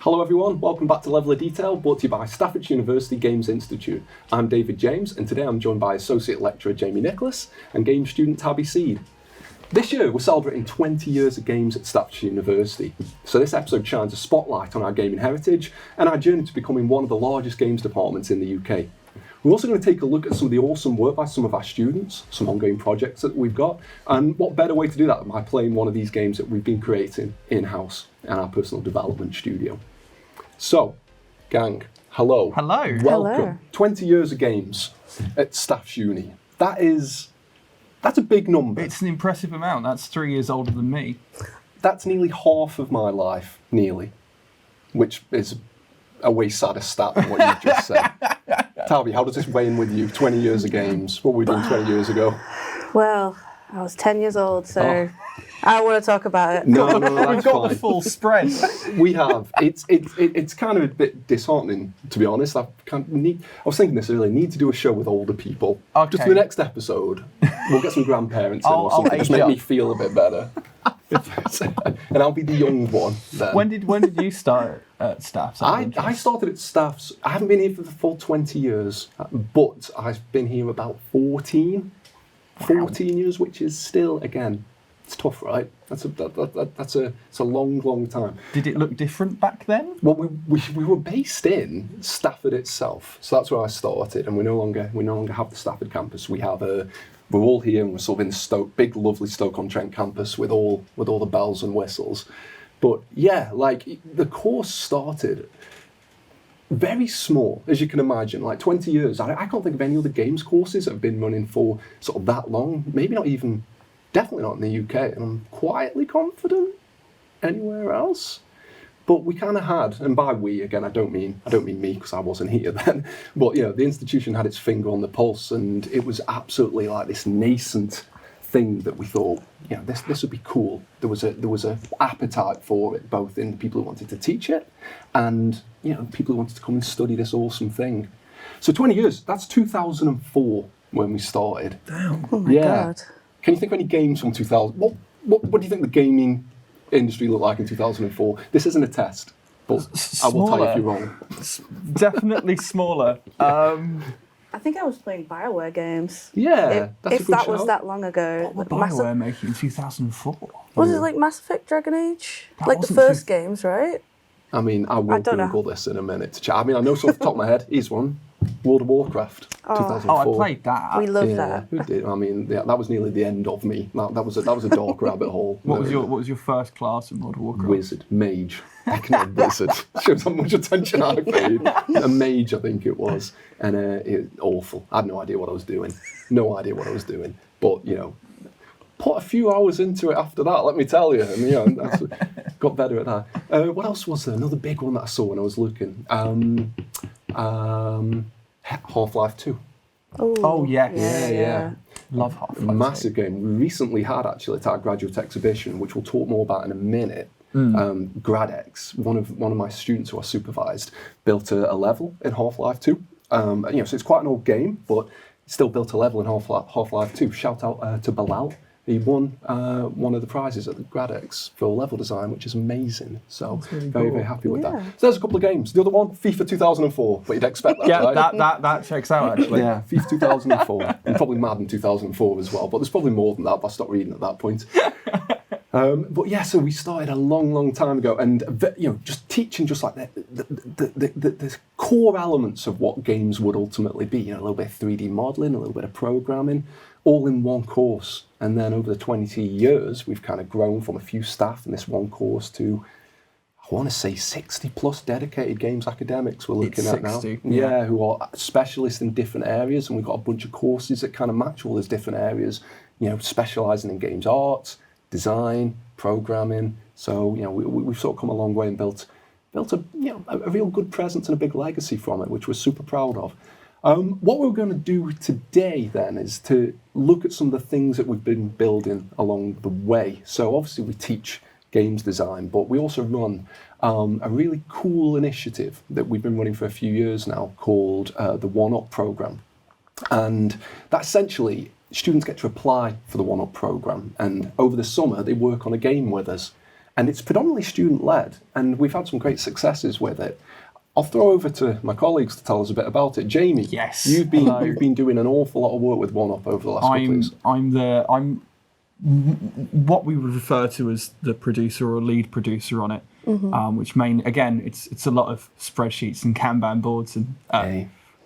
Hello everyone, welcome back to Level of Detail, brought to you by Staffordshire University Games Institute. I'm David James, and today I'm joined by Associate Lecturer Jamie Nicholas and Games student Tabby Seed. This year we're celebrating 20 years of games at Staffordshire University, so this episode shines a spotlight on our gaming heritage and our journey to becoming one of the largest games departments in the UK. We're also going to take a look at some of the awesome work by some of our students, some ongoing projects that we've got, and what better way to do that than by playing one of these games that we've been creating in-house in our personal development studio. So, gang, hello. Hello. Welcome. Hello. 20 years of games at Staffs Uni. That's a big number. It's an impressive amount. That's 3 years older than me. That's nearly half of my life, nearly, which is a way sadder stat than what you just said. Tabby, how does this weigh in with you? 20 years of games. What were we doing 20 years ago? Well, I was 10 years old, so I don't want to talk about it. No, that's We've got fine. the full spread. We have. It's kind of a bit disheartening, to be honest. I was thinking this earlier. Need to do a show with older people. Okay. Just for the next episode, we'll get some grandparents in or I'll something. Just age make up. me feel a bit better. And I'll be the young one then. When did you start at Staffs? I started at Staffs. I haven't been here for the full 20 years, but I've been here about 14 years, which is still, again, it's tough, right? It's a long time. Did it look different back then? Well, we were based in Stafford itself, so that's where I started, and we no longer have the Stafford campus. We're all here, and we're sort of in the big, lovely Stoke-on-Trent campus with all the bells and whistles. But yeah, like the course started very small, as you can imagine, like 20 years. I can't think of any other games courses that have been running for sort of that long. Maybe not even, definitely not in the UK, and I'm quietly confident anywhere else. But we kind of had, and by we, again, I don't mean me because I wasn't here then, but the institution had its finger on the pulse, and it was absolutely like this nascent thing that we thought, this would be cool. There was a appetite for it, both in the people who wanted to teach it and people who wanted to come and study this awesome thing. So 20 years, that's 2004 when we started. Damn. Oh my God. Can you think of any games from 2000? What do you think the gaming industry looked like in 2004? This isn't a test, but I will tell you if you're wrong. Definitely smaller. I think I was playing BioWare games. Yeah, that's a if good that was shout. that long ago. What Like were BioWare making in 2004? Was it like Mass Effect Dragon Age? That Like the wasn't first games, right? I mean, I will don't know. Google this in a minute to chat. I mean, I know so off the top of my head. Here's one. World of Warcraft, 2004. Oh, I played that. We love Yeah, that. who did? I mean, that was nearly the end of me. That was a dark rabbit hole. What was your first class in World of Warcraft? Wizard, mage. Heck, wizard. Shows how much attention I paid. A mage, I think it was, and it awful. I had no idea what I was doing. But put a few hours into it after that. Let me tell you, and got better at that. What else was there? Another big one that I saw when I was looking. Half-Life 2. Oh, yes. Yeah. Love Half-Life. Massive game. We recently had actually at our graduate exhibition, which we'll talk more about in a minute. GradEX, one of my students who I supervised, built a level in Half-Life 2. So it's quite an old game, but still built a level in Half-Life 2. Shout out to Bilal. He won one of the prizes at the GradEX for level design, which is amazing. So really very, cool. very happy with Yeah. that. So there's a couple of games. The other one, FIFA 2004, but you'd expect that, Yeah, right? that checks out, actually. Yeah, FIFA 2004, and probably Madden 2004 as well, but there's probably more than that, but I stopped reading at that point. But yeah, so we started a long time ago, and just teaching just like the core elements of what games would ultimately be. A little bit of 3D modelling, a little bit of programming, all in one course. And then over the 20 years, we've kind of grown from a few staff in this one course to, I want to say 60 plus dedicated games academics we're looking It's at now. 60, Yeah, who are specialists in different areas, and we've got a bunch of courses that kind of match all those different areas, specialising in games art, design, programming. So, we've sort of come a long way and built a real good presence and a big legacy from it, which we're super proud of. What we're going to do today then is to look at some of the things that we've been building along the way. So obviously we teach games design, but we also run a really cool initiative that we've been running for a few years now called the One-Up Programme. And that essentially, students get to apply for the One-Up Programme, and over the summer they work on a game with us. and it's predominantly student-led, and we've had some great successes with it. I'll throw over to my colleagues to tell us a bit about it. Jamie, Yes. you've been doing an awful lot of work with 1UP over the last couple of years. I'm what we would refer to as the producer or lead producer on it, which again, it's a lot of spreadsheets and Kanban boards and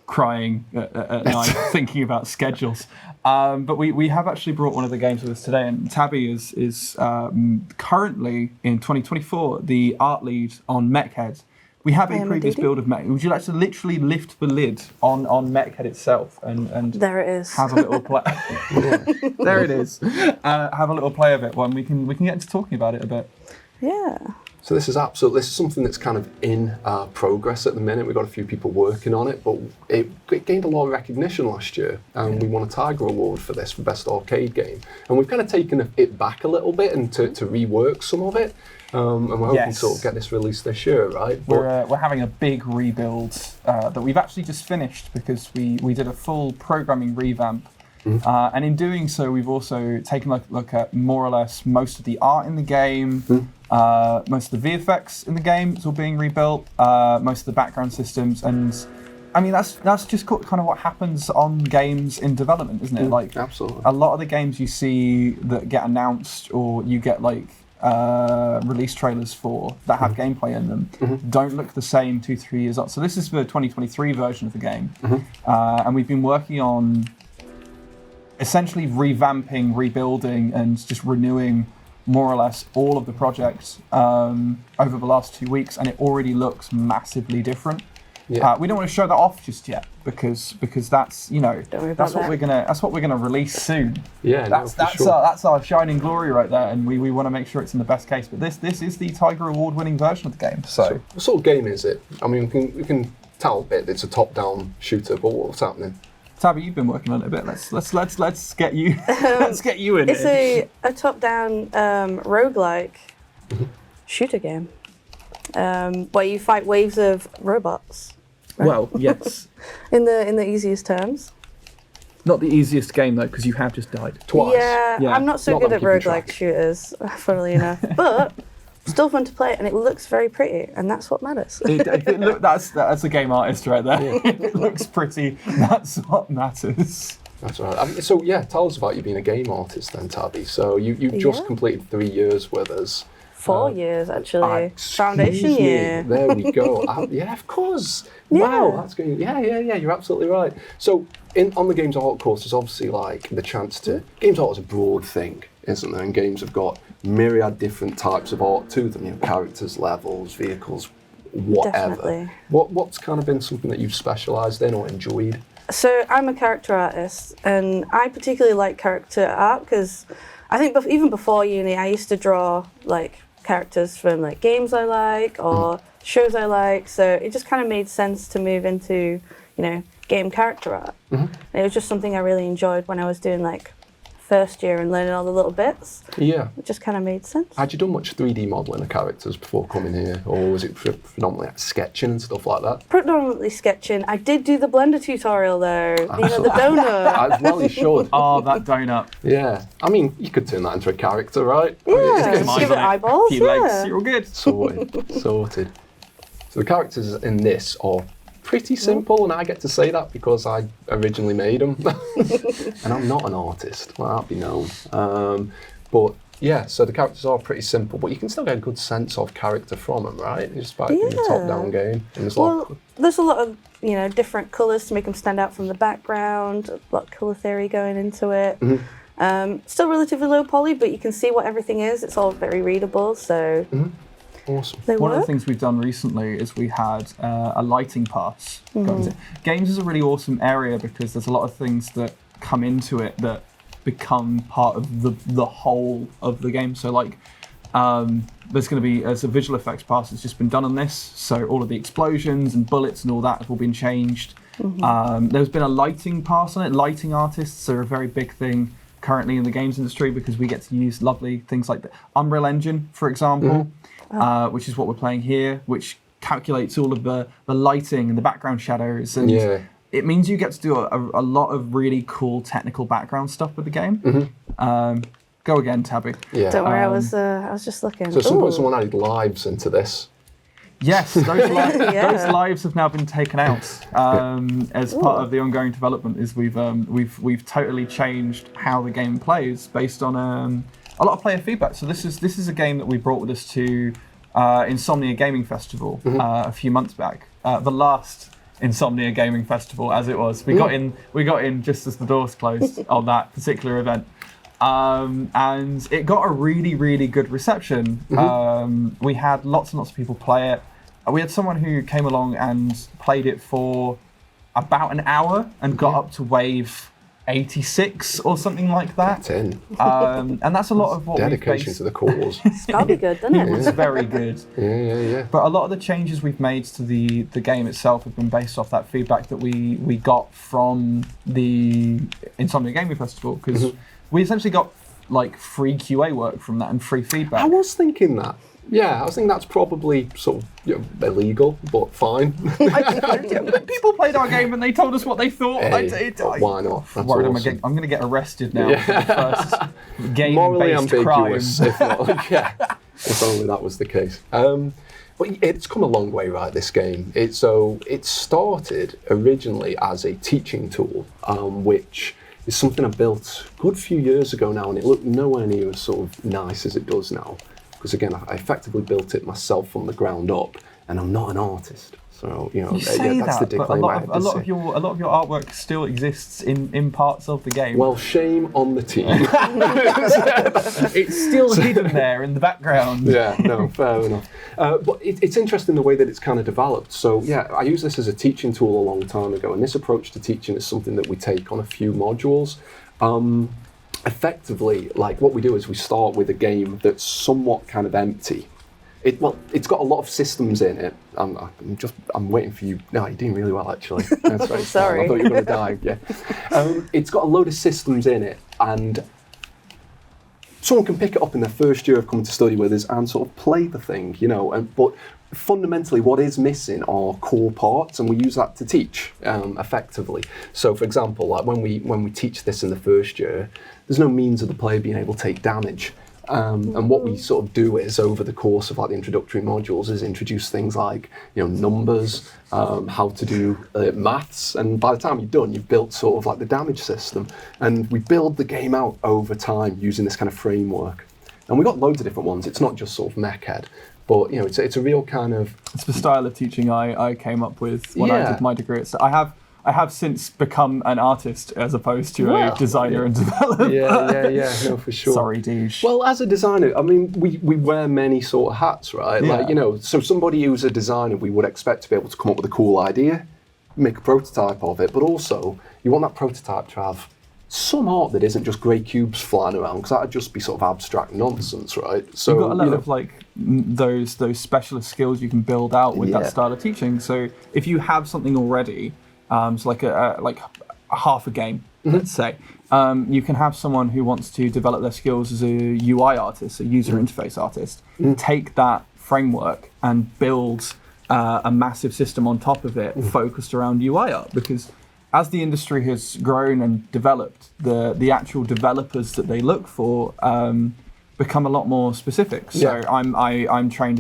crying at night thinking about schedules. But we have actually brought one of the games with us today, and Tabby is currently in 2024 the art lead on Mechhead. We have a previous build of Mech. Would you like to literally lift the lid on Mechhead itself and there it is. have a little play? There it is. Have a little play of it. When we can get into talking about it a bit. Yeah. So this is something that's kind of in progress at the minute. We've got a few people working on it, but it gained a lot of recognition last year, and we won a Tiger Award for this, for Best Arcade Game. And we've kind of taken it back a little bit and to rework some of it. And we're hoping to sort of get this released this year, right? We're having a big rebuild that we've actually just finished because we did a full programming revamp. And in doing so, we've also taken a look at more or less most of the art in the game, most of the VFX in the game. It's all being rebuilt, most of the background systems, and I mean that's just kind of what happens on games in development, isn't it? Like, absolutely. A lot of the games you see that get announced or you get like release trailers for that have gameplay in them don't look the same 2-3 years on. So this is the 2023 version of the game, and we've been working on essentially revamping, rebuilding, and just renewing more or less all of the projects over the last 2 weeks, and it already looks massively different. Yeah. We don't want to show that off just yet because that's that's what we're gonna release soon. Yeah, that's our shining glory right there, and we want to make sure it's in the best case. But this is the Tiger Award-winning version of the game. So what sort of game is it? I mean, we can tell a bit. It's a top-down shooter, but what's happening? Tabby, you've been working on it a bit. Let's get you let's get you in. It's a top-down roguelike shooter game where you fight waves of robots. Right? Well, yes. in the easiest terms. Not the easiest game though, because you have just died twice. Yeah, I'm not so good at roguelike shooters, funnily enough, but still fun to play, and it looks very pretty, and that's what matters. That's a game artist right there. Yeah. It looks pretty. That's what matters. That's right. So yeah, tell us about you being a game artist then, Tabby. So you've just completed 3 years with us. 4 years actually. Foundation year. There we go. Yeah, of course. Yeah. Wow, that's going. Yeah. You're absolutely right. So on the Games Art course, there's obviously like the chance to. Games Art is a broad thing, isn't there? And games have got myriad different types of art to them. Characters, levels, vehicles, whatever. Definitely. What's kind of been something that you've specialised in or enjoyed? So I'm a character artist, and I particularly like character art because I think even before uni, I used to draw like characters from like games I like or shows I like. So it just kind of made sense to move into, game character art. And it was just something I really enjoyed when I was doing like first year and learning all the little bits. Yeah. It just kind of made sense. Had you done much 3D modelling of characters before coming here, or was it predominantly like sketching and stuff like that? Predominantly sketching. I did do the Blender tutorial though. The donut. As well you should. Oh, that donut. Yeah. I mean, you could turn that into a character, right? Yeah, give it eyeballs. Few legs, you're all good. Sorted. So the characters in this are pretty simple, and I get to say that because I originally made them. And I'm not an artist, let that be known. But yeah, so the characters are pretty simple, but you can still get a good sense of character from them, right? It's by being a top-down game. And there's a lot of different colours to make them stand out from the background. A lot of colour theory going into it. Still relatively low poly, but you can see what everything is. It's all very readable, so. Awesome. One of the things we've done recently is we had a lighting pass. Games is a really awesome area because there's a lot of things that come into it that become part of the whole of the game. So like there's a visual effects pass that's just been done on this. So all of the explosions and bullets and all that have all been changed. There's been a lighting pass on it. Lighting artists are a very big thing currently in the games industry because we get to use lovely things like the Unreal Engine, for example. Which is what we're playing here, which calculates all of the lighting and the background shadows. And it means you get to do a lot of really cool technical background stuff with the game. Going Go again, Tabby. Yeah. Don't worry, I was just looking. So at some point Ooh. someone added lives into this. Yes, those Yeah. those lives have now been taken out as part of the ongoing development. Is we've totally changed how the game plays based on a lot of player feedback. So this is a game that we brought with us to Insomnia Gaming Festival a few months back. The last Insomnia Gaming Festival, as it was. We got in just as the doors closed on that particular event. And it got a really, really good reception. We had lots and lots of people play it. We had someone who came along and played it for about an hour and got up to wave 86 or something like that. That's in. And that's a lot of what Dedication to the cause. It's gotta be good, doesn't it? It's very good. Yeah. But a lot of the changes we've made to the game itself have been based off that feedback that we got from the Insomnia Gaming Festival, because we essentially got like free QA work from that and free feedback. I was thinking that. Yeah, I was thinking that's probably sort of illegal, but fine. People played our game and they told us what they thought. Hey, why not? That's Worried awesome. I'm going to get arrested now for the first game-based Morally crime. ambiguous, if not. Yeah, if only that was the case. But it's come a long way, right, this game. It started originally as a teaching tool, which is something I built a good few years ago now, and it looked nowhere near as sort of nice as it does now. Because again, I effectively built it myself from the ground up, and I'm not an artist. So, you know, You say that's that, the but a disclaimer I lot have of, to a lot say. of your artwork still exists in parts of the game. Well, shame on the team. It's still hidden there in the background. Yeah, no, fair enough. But it's interesting the way that it's kind of developed. So yeah, I used this as a teaching tool a long time ago, and this approach to teaching is something that we take on a few modules. Effectively, like what we do is we start with a game that's somewhat kind of empty. It's got a lot of systems in it. I'm waiting for you. No, you're doing really well actually. That's right. Sorry. I thought you were going to die. Yeah. It's got a load of systems in it, and someone can pick it up in their first year of coming to study with us and sort of play the thing, you know. But fundamentally, what is missing are core parts, and we use that to teach effectively. So, for example, like when we teach this in the first year, there's no means of the player being able to take damage. And what we sort of do is, over the course of like the introductory modules, is introduce things like, you know, numbers, how to do maths, and by the time you're done, you've built sort of like the damage system. And we build the game out over time using this kind of framework. And we've got loads of different ones. It's not just sort of mech head, but you know, it's a real kind of. It's the style of teaching I came up with when I did my degree. So I have since become an artist as opposed to a designer and developer. Yeah, no, for sure. Sorry, douche. Well, as a designer, I mean, we wear many sort of hats, right? Yeah. Like, you know, so somebody who's a designer, we would expect to be able to come up with a cool idea, make a prototype of it, but also you want that prototype to have some art that isn't just grey cubes flying around, because that'd just be sort of abstract nonsense, right? So you've got a lot of like those specialist skills you can build out with that style of teaching. So if you have something already, so like a half a game, let's say, you can have someone who wants to develop their skills as a UI artist, a user interface artist, take that framework and build a massive system on top of it focused around UI art, because as the industry has grown and developed, the actual developers that they look for become a lot more specific. So I'm trained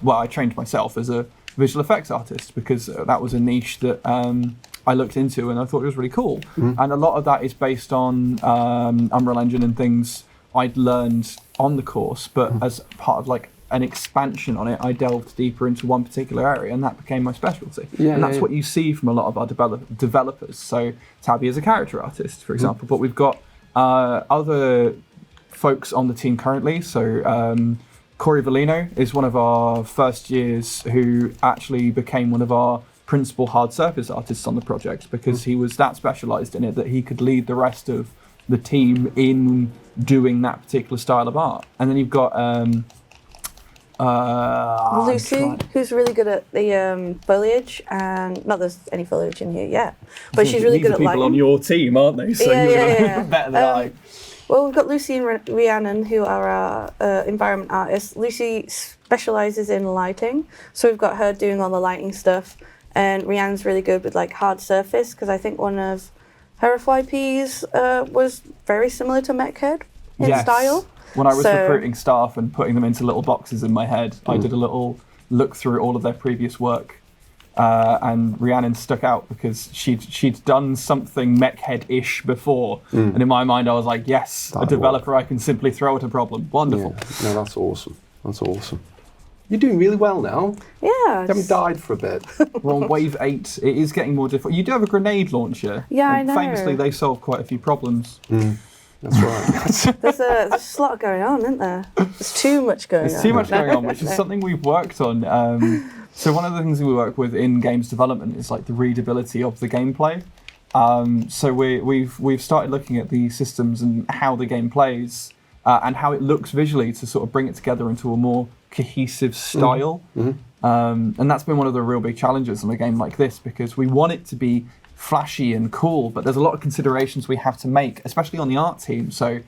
I trained myself as a visual effects artist, because that was a niche that I looked into and I thought it was really cool. And a lot of that is based on Unreal Engine and things I'd learned on the course, but as part of like an expansion on it, I delved deeper into one particular area, and that became my specialty. And that's what you see from a lot of our developers. So Tabby is a character artist, for example, but we've got other folks on the team currently. So Corey Valino is one of our first years who actually became one of our principal hard surface artists on the project, because he was that specialised in it that he could lead the rest of the team in doing that particular style of art. And then you've got Lucy, who's really good at the foliage, and not there's any foliage in here yet, but she's really good at lighting. People on your team, aren't they? So Yeah. better than I. Well, we've got Lucy and Rhiannon, who are our environment artists. Lucy specialises in lighting, so we've got her doing all the lighting stuff, and Rhiannon's really good with like hard surface, because I think one of her FYPs was very similar to Mechhead. in style. When I was So- recruiting staff and putting them into little boxes in my head, I did a little look through all of their previous work. And Rhiannon stuck out because she'd done something mech-head-ish before. And in my mind, I was like, yes, a developer I can simply throw at a problem. Wonderful. Yeah. No, that's awesome. That's awesome. You're doing really well now. Yeah. You haven't died for a bit. We're on wave 8. It is getting more difficult. You do have a grenade launcher. Yeah, I and know. Famously, they solve quite a few problems. That's right. There's just a lot going on, isn't there? There's too much going on. There's too much going on, which is something we've worked on. So one of the things we work with in games development is like the readability of the gameplay. So we've started looking at the systems and how the game plays and how it looks visually to sort of bring it together into a more cohesive style. And that's been one of the real big challenges in a game like this, because we want it to be flashy and cool, but there's a lot of considerations we have to make, especially on the art team. So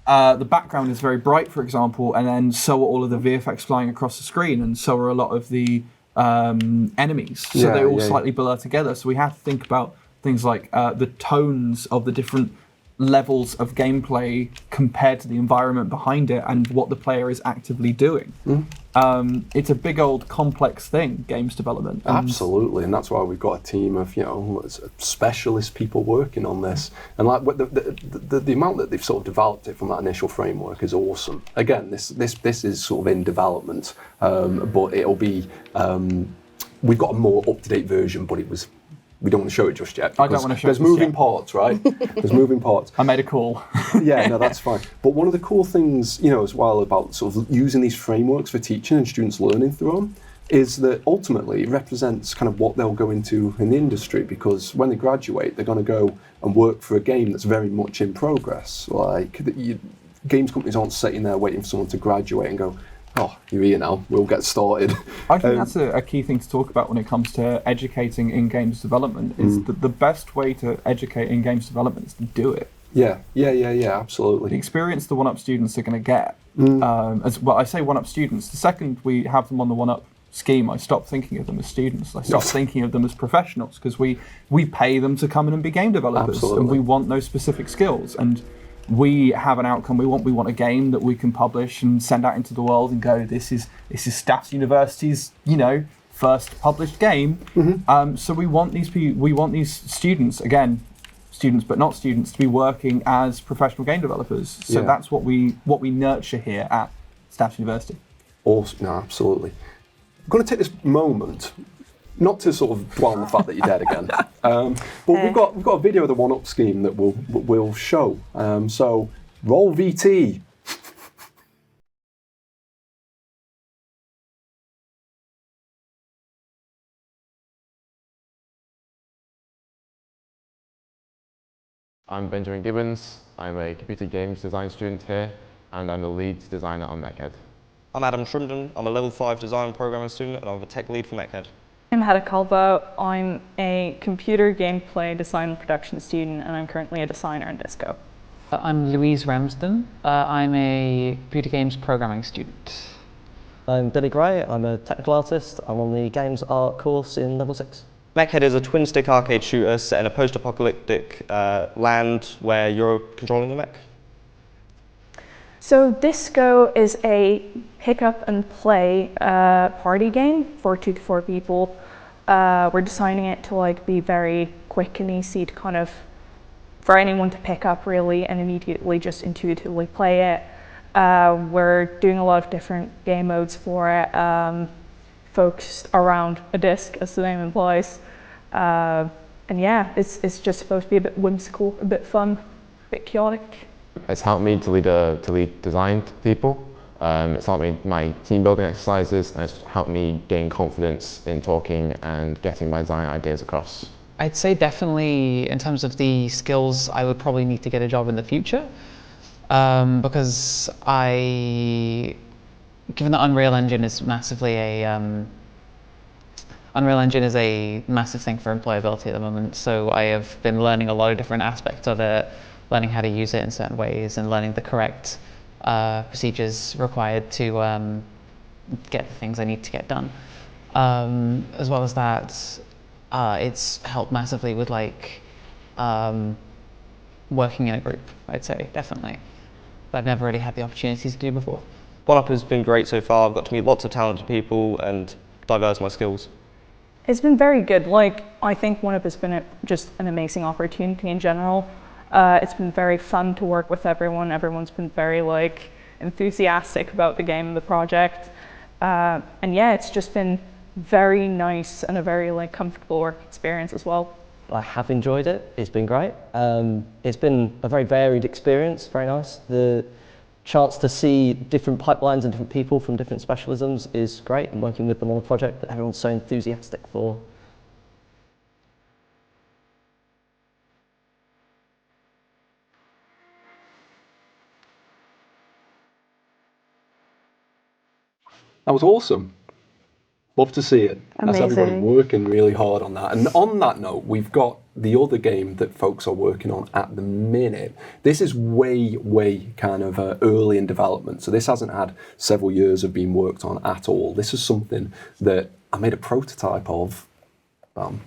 the background is very bright, for example, and then so are all of the VFX flying across the screen, and so are a lot of the enemies. So they all slightly blur together. So we have to think about things like the tones of the different levels of gameplay compared to the environment behind it and what the player is actively doing. It's a big old complex thing, games development. Absolutely, and that's why we've got a team of specialist people working on this. And like the amount that they've sort of developed it from that initial framework is awesome. Again, this is sort of in development, but it'll be. We've got a more up-to-date version, but we don't want to show it just yet. I don't want to show it There's moving parts, right? There's moving parts. I made a call. Yeah, no, that's fine. But one of the cool things, as well about sort of using these frameworks for teaching and students learning through them is that ultimately it represents kind of what they'll go into in the industry, because when they graduate, they're going to go and work for a game that's very much in progress. Like, games companies aren't sitting there waiting for someone to graduate and go, oh, you're here now, we'll get started. I think that's a key thing to talk about when it comes to educating in games development, is that the best way to educate in games development is to do it. Yeah, absolutely. The experience the 1UP students are going to get, I say 1UP students, the second we have them on the 1UP scheme, I stop thinking of them as students. I start thinking of them as professionals, because we pay them to come in and be game developers. Absolutely. And we want those specific skills. And we have an outcome we want a game that we can publish and send out into the world and go, this is Staffordshire University's first published game. So we want these students, again, students but not students, to be working as professional game developers. So that's what we nurture here at Staffordshire University. Awesome. No, absolutely. I'm going to take this moment not to sort of dwell on the fact that you're dead again, but we've got a video of the 1UP scheme that we'll show. So roll VT. I'm Benjamin Gibbons. I'm a computer games design student here, and I'm the lead designer on MechHead. I'm Adam Shrimden. I'm a level 5 design programming student, and I'm the tech lead for MechHead. I'm Hedda Calvo. I'm a computer gameplay design and production student, and I'm currently a designer in Disco. I'm Louise Ramsden. I'm a computer games programming student. I'm Billy Gray. I'm a technical artist. I'm on the games art course in level 6. MechHead is a twin-stick arcade shooter set in a post-apocalyptic land where you're controlling the mech. So Disco is a pick up and play party game for 2 to 4 people. We're designing it to be very quick and easy to kind of, for anyone to pick up really and immediately just intuitively play it. We're doing a lot of different game modes for it, focused around a disc, as the name implies. And yeah, it's just supposed to be a bit whimsical, a bit fun, a bit chaotic. It's helped me to lead design people. It's helped me my team building exercises, and it's helped me gain confidence in talking and getting my design ideas across. I'd say definitely in terms of the skills, I would probably need to get a job in the future, because given that Unreal Engine is massively Unreal Engine is a massive thing for employability at the moment, so I have been learning a lot of different aspects of it, learning how to use it in certain ways and learning the correct procedures required to get the things I need to get done. As well as that, it's helped massively with working in a group, I'd say, definitely. that I've never really had the opportunity to do before. One Up has been great so far. I've got to meet lots of talented people and diverse my skills. It's been very good. Like, I think One Up has been just an amazing opportunity in general. It's been very fun to work with everyone. Everyone's been very like enthusiastic about the game and the project. And yeah, it's just been very nice and a very like comfortable work experience as well. I have enjoyed it. It's been great. It's been a very varied experience, very nice. The chance to see different pipelines and different people from different specialisms is great, and working with them on a project that everyone's so enthusiastic for. That was awesome. Love to see it. That's everybody Amazing. working really hard on that. And on that note, we've got the other game that folks are working on at the minute. This is way kind of early in development. So this hasn't had several years of being worked on at all. This is something that I made a prototype of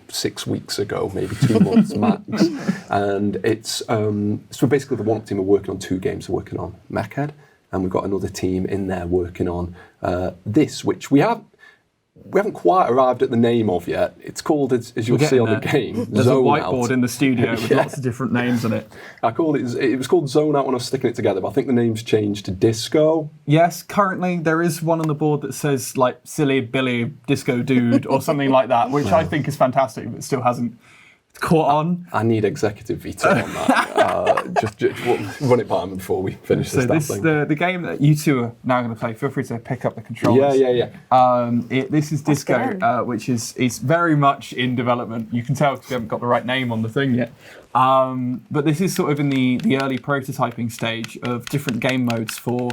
6 weeks ago, maybe 2 months max. And it's so basically the One Up team are working on 2 games. They're working on Mechhead, and we've got another team in there working on this, which we haven't quite arrived at the name of yet. It's called, as you'll see on the game, There's Zone a whiteboard Out. in the studio with lots of different names on it. It was called Zone Out when I was sticking it together, but I think the name's changed to Disco. Yes, currently there is one on the board that says like Silly Billy Disco Dude or something like that, which I think is fantastic, but still hasn't caught on. I need executive veto on that. Just run it by me before we finish So this thing. the game that you two are now going to play, feel free to pick up the controllers. Yeah. This is Disco, which is very much in development. You can tell because we haven't got the right name on the thing yet. But this is sort of in the early prototyping stage of different game modes for...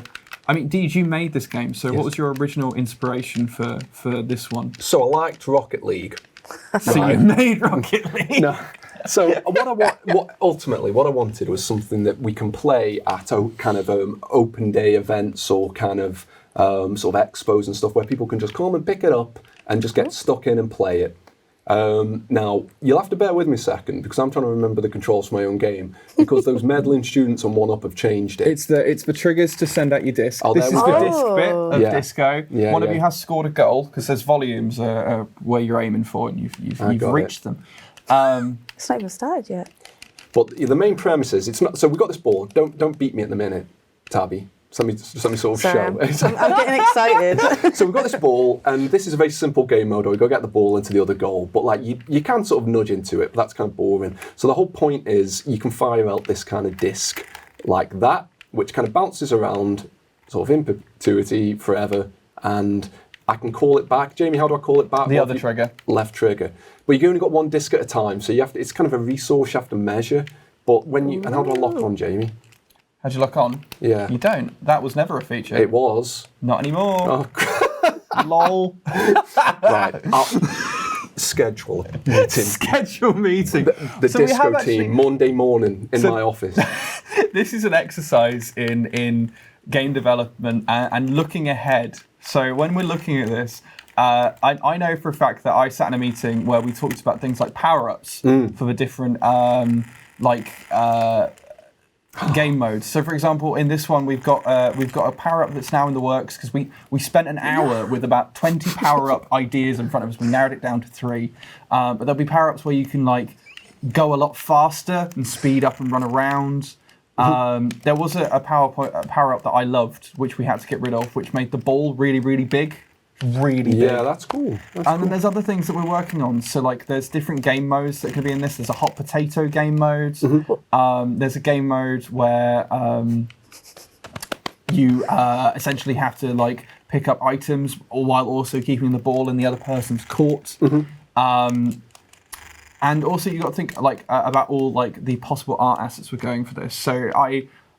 I mean, Deej, you made this game, so what was your original inspiration for this one? So I liked Rocket League. So you made Rocket League? No. So what ultimately what I wanted was something that we can play at kind of open day events or kind of sort of expos and stuff where people can just come and pick it up and just get stuck in and play it. Now, you'll have to bear with me a second because I'm trying to remember the controls for my own game because those meddling students on One Up have changed it. It's the triggers to send out your disc. Oh, This is there we the go. disc bit of Yeah. Disco. Yeah, One of yeah. you has scored a goal because there's volumes where you're aiming for and you've got reached them. It's not even started yet. But the main premise is it's not. So we've got this ball. Don't beat me at the minute, Tabby. Something sort of Sorry, show. I'm getting excited. So we've got this ball, and this is a very simple game mode where we go get the ball into the other goal. But like you can sort of nudge into it, but that's kind of boring. So the whole point is you can fire out this kind of disc like that, which kind of bounces around, sort of in perpetuity forever, and I can call it back. Jamie, how do I call it back? The other trigger. Left trigger. But you've only got one disc at a time, so you have to. It's kind of a resource you have to measure. But when you and how do I lock on, Jamie? How'd you lock on? Yeah. You don't. That was never a feature. It was. Not anymore. Oh, Lol. right. Schedule a meeting. Schedule meeting. The So we disco have actually- team, Monday morning in my office. This is an exercise in game development and looking ahead. So when we're looking at this, I know for a fact that I sat in a meeting where we talked about things like power-ups for the different game modes. So for example, in this one we've got a power-up that's now in the works because we spent an hour with about 20 power-up ideas in front of us. We narrowed it down to 3. But there'll be power-ups where you can like go a lot faster and speed up and run around. There was a power-up that I loved, which we had to get rid of, which made the ball really, really big. Really big. Yeah, that's cool. And then there's other things that we're working on. So like there's different game modes that could be in this. There's a hot potato game mode. There's a game mode where you essentially have to like pick up items while also keeping the ball in the other person's court. And also you got to think like about all like the possible art assets we're going for this. So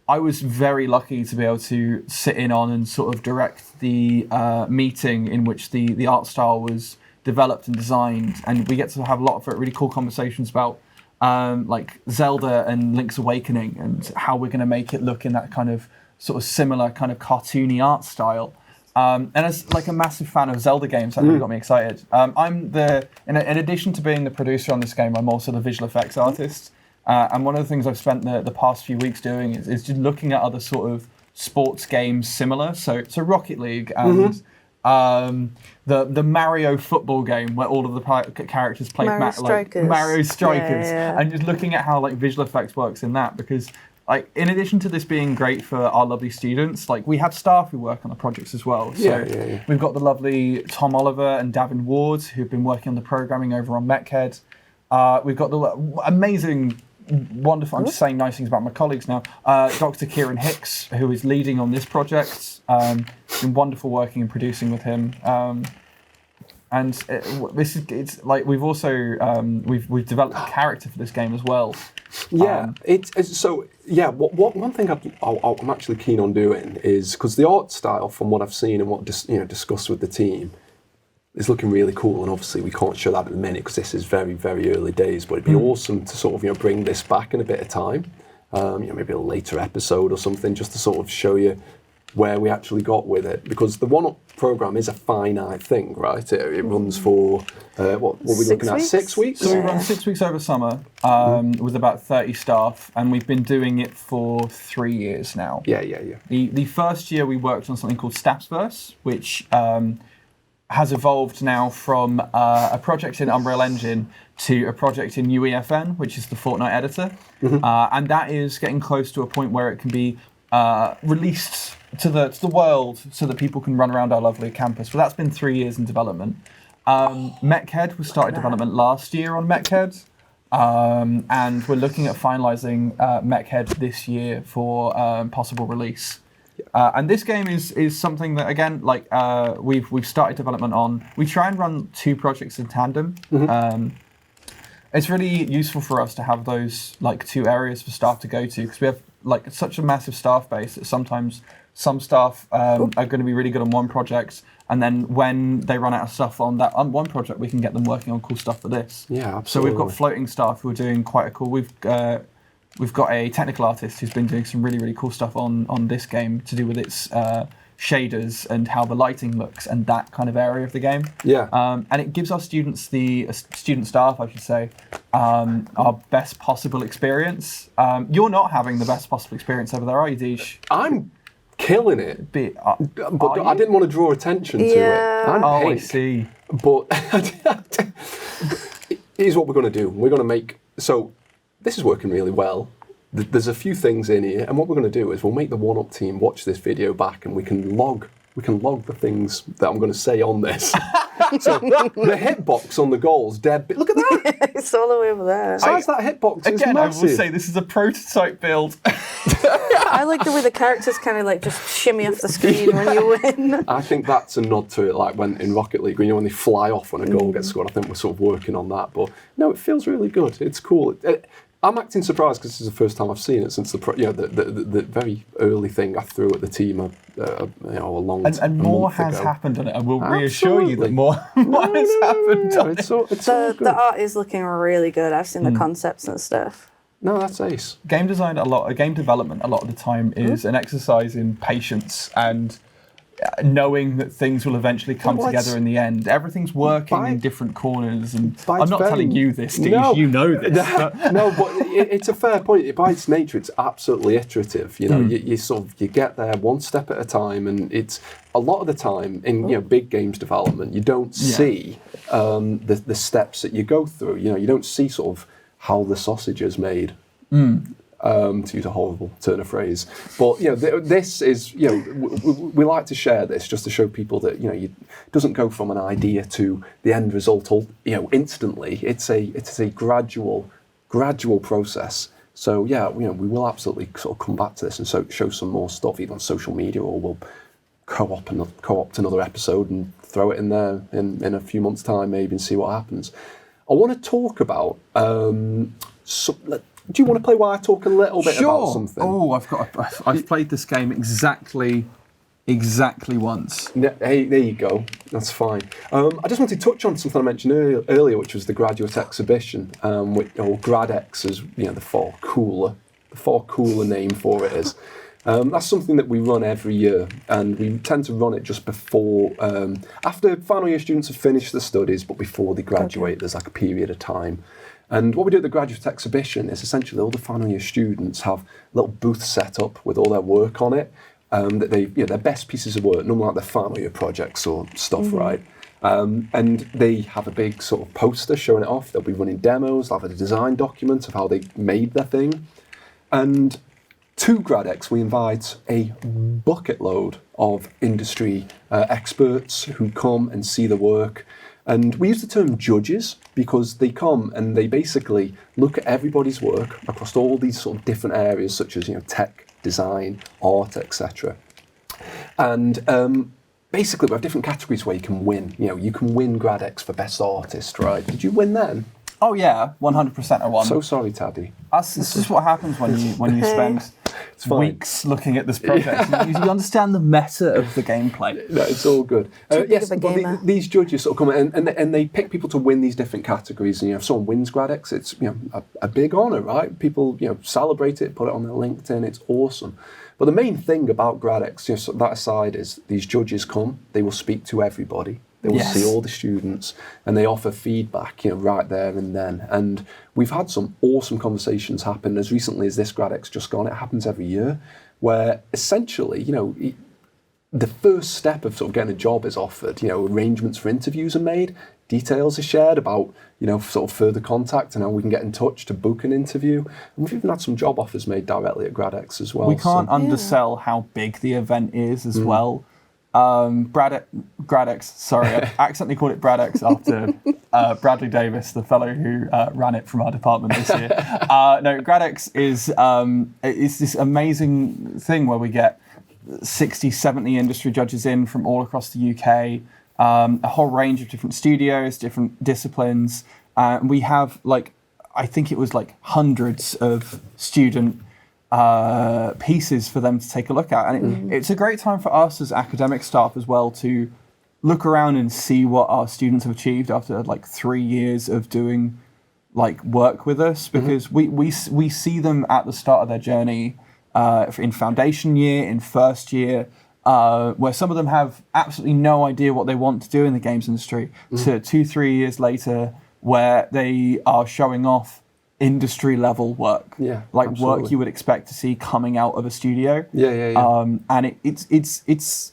I was very lucky to be able to sit in on and sort of direct the meeting in which the art style was developed and designed, and we get to have a lot of really cool conversations about like Zelda and Link's Awakening and how we're going to make it look in that kind of sort of similar kind of cartoony art style. And as like a massive fan of Zelda games, that really got me excited. In addition to being the producer on this game, I'm also the visual effects artist. And one of the things I've spent the past few weeks doing is just looking at other sort of sports games similar. So Rocket League and the Mario football game where all of the characters play Mario Strikers. Mario Strikers, Yeah. and just looking at how like visual effects works in that, because like in addition to this being great for our lovely students, like we have staff who work on the projects as well. So we've got the lovely Tom Oliver and Davin Ward who've been working on the programming over on MECHED. We've got the amazing, wonderful, I'm just saying nice things about my colleagues now, Dr. Kieran Hicks, who is leading on this project. It's been wonderful working and producing with him. And it's like we've also we've developed a character for this game as well. Yeah, one thing I'm actually keen on doing is, because the art style, from what I've seen and what discussed with the team, is looking really cool, and obviously we can't show that at the minute because this is very, very early days, but it'd be awesome to sort of bring this back in a bit of time, maybe a later episode or something, just to sort of show you where we actually got with it, because the one-up program is a finite thing, right? It runs for what were we looking at? 6 weeks. So we run 6 weeks over summer with about 30 staff, and we've been doing it for 3 years now. Yeah. The first year we worked on something called Staffsverse, which has evolved now from a project in Unreal Engine to a project in UEFN, which is the Fortnite editor, and that is getting close to a point where it can be released to the world so that people can run around our lovely campus. But that's been 3 years in development. MECHED, we started development last year on MECHED, and we're looking at finalising MECHED this year for possible release. And this game is something that, again, like we've started development on. We try and run 2 projects in tandem. It's really useful for us to have those like 2 areas for staff to go to, because we have like such a massive staff base that sometimes some staff are going to be really good on one project, and then when they run out of stuff on that one project, we can get them working on cool stuff for this. Yeah, absolutely. So we've got floating staff who are doing quite a cool. We've got a technical artist who's been doing some really, really cool stuff on this game to do with its shaders and how the lighting looks and that kind of area of the game. Yeah. And it gives our students, student staff, I should say, our best possible experience. You're not having the best possible experience over there, are you, Deesh? I'm killing it. But I didn't want to draw attention to it. I'm pink, I see. But here's what we're going to do. We're going to make... So this is working really well. There's a few things in here, and what we're going to do is we'll make the one-up team watch this video back, and we can log the things that I'm going to say on this. So the hitbox on the goals, dead. Look at that! It's all the way over there. Size that hitbox is Again, massive. I will say this is a prototype build. I like the way the characters kind of like just shimmy off the screen when you win. I think that's a nod to it, like when in Rocket League, when they fly off when a goal gets scored. I think we're sort of working on that, but no, it feels really good. It's cool. I'm acting surprised because this is the first time I've seen it since the very early thing I threw at the team a long time and more has happened on it. I will reassure you that more has happened on it. It's all good. The art is looking really good. I've seen the concepts and stuff. No, that's ace. Game development a lot of the time is an exercise in patience and knowing that things will eventually come together in the end. Everything's working in different corners, and I'm not telling you this, Steve. No, you know this. No, but it's a fair point. By its nature, it's absolutely iterative. You know, you get there one step at a time, and it's a lot of the time in big games development, you don't see the steps that you go through. You know, you don't see sort of how the sausage is made. To use a horrible turn of phrase, but this is we like to share this just to show people that it doesn't go from an idea to the end result all instantly. It's a gradual process. So we will absolutely sort of come back to this and show some more stuff either on social media, or we'll co-opt another episode and throw it in there in a few months' time maybe and see what happens. I want to talk about do you want to play while I talk a little bit about something? Oh, I've played this game exactly once. Hey, there you go. That's fine. I just want to touch on something I mentioned earlier, which was the graduate exhibition, or GradEX, as the far cooler name for it is. That's something that we run every year, and we tend to run it just before, after final year students have finished their studies, but before they graduate. There's like a period of time. And what we do at the graduate exhibition is essentially all the final year students have little booths set up with all their work on it. that their best pieces of work, normally like their final year projects or stuff, right? And they have a big sort of poster showing it off. They'll be running demos, they'll have a design document of how they made their thing. And to GradEX, we invite a bucket load of industry experts who come and see the work. And we use the term judges because they come and they basically look at everybody's work across all these sort of different areas, such as tech, design, art, etc. And basically, we have different categories where you can win. You can win GradEX for best artist, right? Did you win then? Oh yeah, 100% I won. So sorry, Tabby. This is what happens when you spend weeks looking at this project. you understand the meta of the gameplay. No, it's all good. Yes, but these judges sort of come and they pick people to win these different categories. And if someone wins GradEX, it's a big honour, right? People celebrate it, put it on their LinkedIn. It's awesome. But the main thing about GradEX, that aside, is these judges come. They will speak to everybody. They will see all the students and they offer feedback, right there and then. And we've had some awesome conversations happen as recently as this GradEX just gone. It happens every year, where essentially, the first step of sort of getting a job is offered. Arrangements for interviews are made, details are shared about, sort of further contact and how we can get in touch to book an interview. And we've even had some job offers made directly at GradEX as well. We can't undersell how big the event is as well. GradEX, sorry, I accidentally called it GradEX after Bradley Davis, the fellow who ran it from our department this year. No, GradEX is this amazing thing where we get 60, 70 industry judges in from all across the UK, a whole range of different studios, different disciplines. We have I think it was hundreds of student pieces for them to take a look at. And it's a great time for us as academic staff as well to look around and see what our students have achieved after 3 years of doing work with us, because we see them at the start of their journey in foundation year, in first year, where some of them have absolutely no idea what they want to do in the games industry, to 2-3 years later where they are showing off industry level work, work you would expect to see coming out of a studio. And it's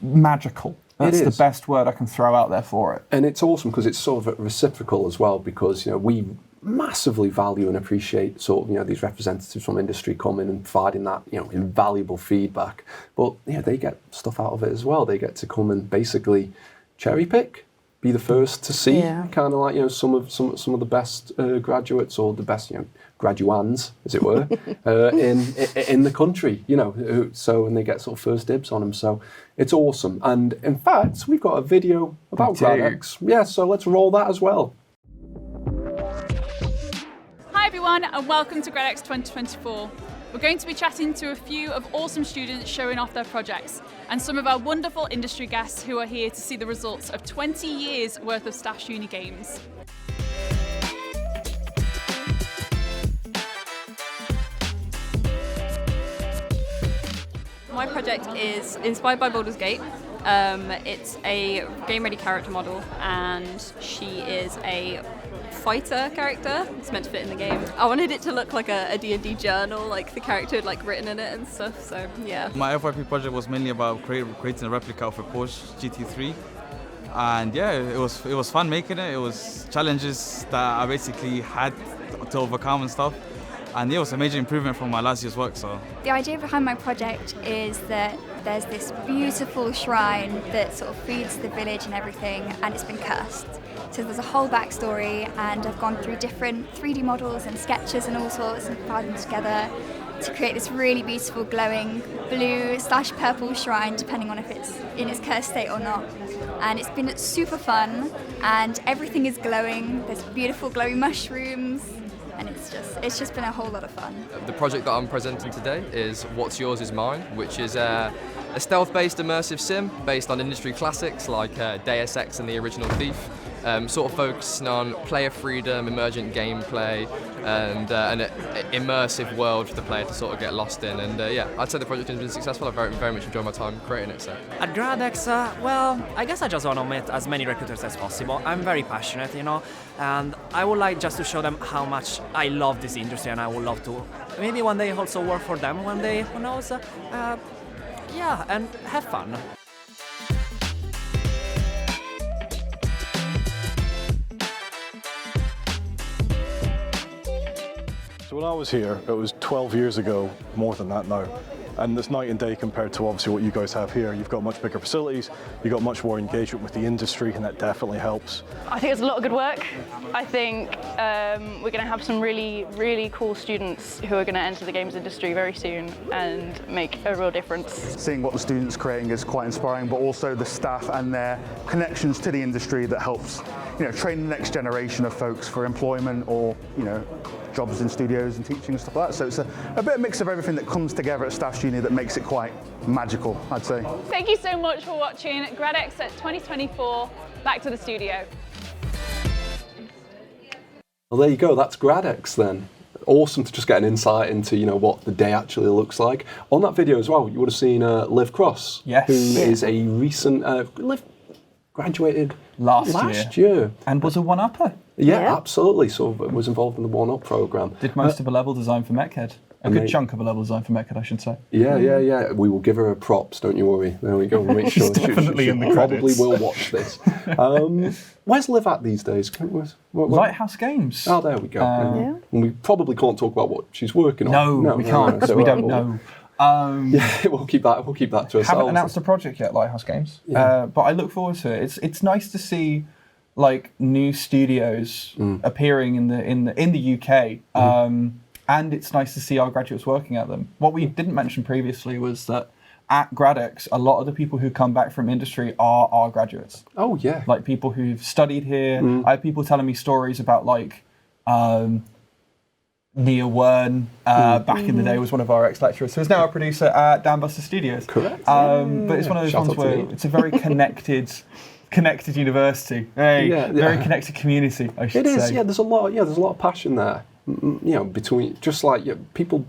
magical. That's the best word I can throw out there for it. And it's awesome because it's sort of reciprocal as well, because we massively value and appreciate these representatives from industry coming and providing that invaluable feedback. But they get stuff out of it as well. They get to come and basically cherry pick, be the first to see kind of some of the best graduates, or the best graduands, as it were, in the country. And they get sort of first dibs on them. So it's awesome. And in fact, we've got a video about GradEX. Yeah, so let's roll that as well. Hi everyone, and welcome to GradEX 2024. We're going to be chatting to a few of awesome students showing off their projects, and some of our wonderful industry guests who are here to see the results of 20 years worth of Staffordshire Uni games. My project is inspired by Baldur's Gate. It's a game-ready character model, and she is a fighter character. It's meant to fit in the game. I wanted it to look like a D&D journal, the character had written in it and stuff, so yeah. My FYP project was mainly about creating a replica of a Porsche GT3. And yeah, it was fun making it. It was challenges that I basically had to overcome and stuff. And yeah, it was a major improvement from my last year's work. So the idea behind my project is that there's this beautiful shrine that sort of feeds the village and everything, and it's been cursed. So there's a whole backstory, and I've gone through different 3D models and sketches and all sorts and piled them together to create this really beautiful glowing blue/purple shrine, depending on if it's in its cursed state or not. And it's been super fun, and everything is glowing. There's beautiful glowing mushrooms, and it's just been a whole lot of fun. The project that I'm presenting today is What's Yours Is Mine, which is a stealth-based immersive sim based on industry classics like Deus Ex and the original Thief, sort of focusing on player freedom, emergent gameplay, and an immersive world for the player to sort of get lost in. And yeah, I'd say the project has been successful. I've very much enjoyed my time creating it. So at GradEX, well, I guess I just want to meet as many recruiters as possible. I'm very passionate, and I would like just to show them how much I love this industry, and I would love to maybe one day also work for them one day, who knows. yeah, and have fun. So when I was here, it was 12 years ago, more than that now. And it's night and day compared to obviously what you guys have here. You've got much bigger facilities, you've got much more engagement with the industry, and that definitely helps. I think it's a lot of good work. I think we're going to have some really, really cool students who are going to enter the games industry very soon and make a real difference. Seeing what the students are creating is quite inspiring, but also the staff and their connections to the industry that helps, train the next generation of folks for employment or, jobs in studios and teaching and stuff like that. So it's a bit of mix of everything that comes together at Staffordshire Uni that makes it quite magical, I'd say. Thank you so much for watching GradEX at 2024. Back to the studio. Well, there you go. That's GradEX then. Awesome to just get an insight into, what the day actually looks like. On that video as well, you would have seen Liv Cross, yes, who is a recent Liv graduated last year and was a one-upper. Yeah, absolutely. So was involved in the one-up program. Did most of a level design for MechHead. A good chunk of a level design for MechHead, I should say. Yeah. We will give her a props, don't you worry. There we go. We'll make sure definitely in the probably credits. will watch this. Where's Liv at these days? Lighthouse Games. Oh, there we go. And we probably can't talk about what she's working on. No, we can't because we don't know. We'll keep that to ourselves. Haven't announced a project yet, Lighthouse Games. But I look forward to it. It's nice to see new studios appearing in the UK. And it's nice to see our graduates working at them. What we didn't mention previously was that at GradEX, a lot of the people who come back from industry are our graduates. Oh yeah. Like people who've studied here. I have people telling me stories about Nia Wern, back in the day, was one of our ex-lecturers, who is now a producer at Dambuster Studios. Correct. But it's one of those ones where it's a very connected university, very connected community, I should say. It is, there's a lot of passion there. Between people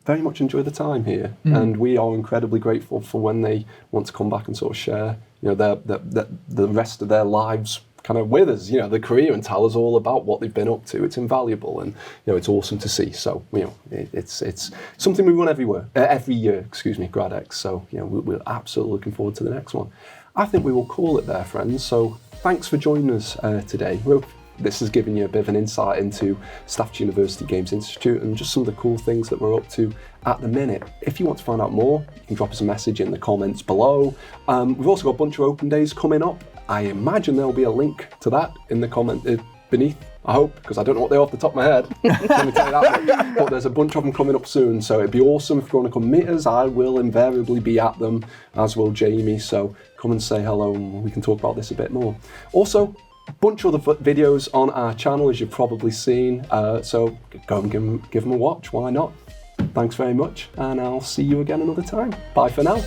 very much enjoy the time here, and we are incredibly grateful for when they want to come back and sort of share, the rest of their lives kind of with us, their career, and tell us all about what they've been up to. It's invaluable, and it's awesome to see. So it's something we run every year, GradEX. So we're absolutely looking forward to the next one. I think we will call it there, friends. So thanks for joining us today. This has given you a bit of an insight into Staffordshire University Games Institute and just some of the cool things that we're up to at the minute. If you want to find out more, you can drop us a message in the comments below. We've also got a bunch of open days coming up. I imagine there'll be a link to that in the comment beneath, I hope, because I don't know what they are off the top of my head. Let me tell you that much. But there's a bunch of them coming up soon, so it'd be awesome if you want to come meet us. I will invariably be at them, as will Jamie, so come and say hello and we can talk about this a bit more. Also, a bunch of other videos on our channel, as you've probably seen, so go and give them a watch, why not? Thanks very much, and I'll see you again another time. Bye for now.